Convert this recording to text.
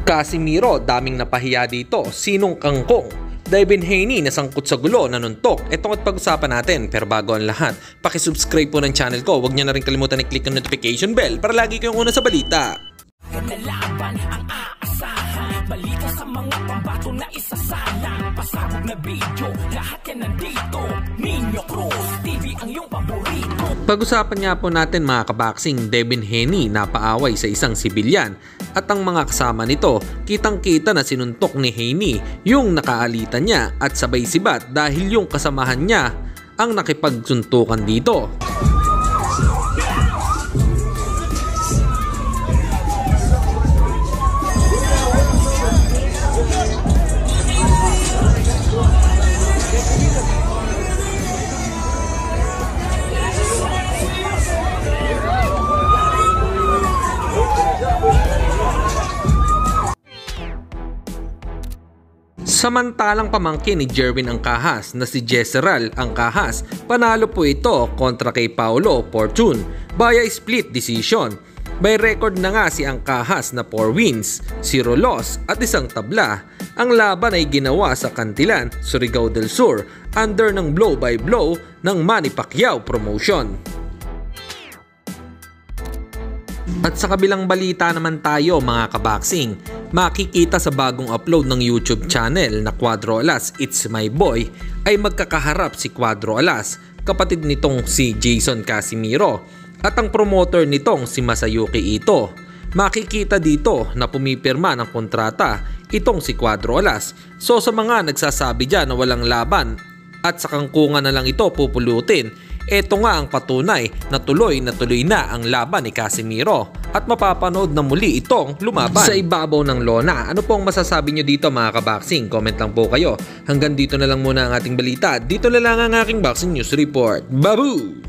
Casimiro, daming napahiya dito. Sinong kangkong? Devin Haney nasangkot sa gulo, nanuntok. Itong at pag-usapan natin. Pero bago ang lahat, pakisubscribe po ng channel ko. Huwag niyo na rin kalimutan i-click ang notification bell para lagi kayong una sa balita. Nalaban ang aasahan, balita sa mga pambato na isasalang, pasabog na video, lahat yan nandito. Minyo Cruz TV ang iyong paborito. Pag-usapan nga po natin mga kaboxing, Devin Haney napaaway sa isang sibilyan at ang mga kasama nito, kitang-kita na sinuntok ni Haney yung nakaalitan niya at sabay sibat dahil yung kasamahan niya ang nakipagsuntukan dito. Samantalang pamangkin ni Jerwin Angcahas na si Jezreel Angcahas, panalo po ito kontra kay Paolo Fortune via split decision. By record na nga si Angcahas na 4 wins, 0 loss at isang tabla. Ang laban ay ginawa sa Cantilan, Surigao del Sur under ng blow by blow ng Manny Pacquiao promotion. At sa kabilang balita naman tayo mga kaboxing, makikita sa bagong upload ng YouTube channel na Cuadro Alas It's My Boy ay magkakaharap si Cuadro Alas, kapatid nitong si Jason Casimiro, at ang promoter nitong si Masayuki Ito. Makikita dito na pumipirma ng kontrata itong si Cuadro Alas. So sa mga nagsasabi dyan na walang laban at sa kangkungan na lang ito pupulutin, ito nga ang patunay na tuloy na ang laban ni Casimiro at mapapanood na muli itong lumaban sa ibabaw ng lona. Ano po ang masasabi nyo dito mga kaboxing? Comment lang po kayo. Hanggang dito na lang muna ang ating balita. Dito na lang ang aking boxing news report. Babu!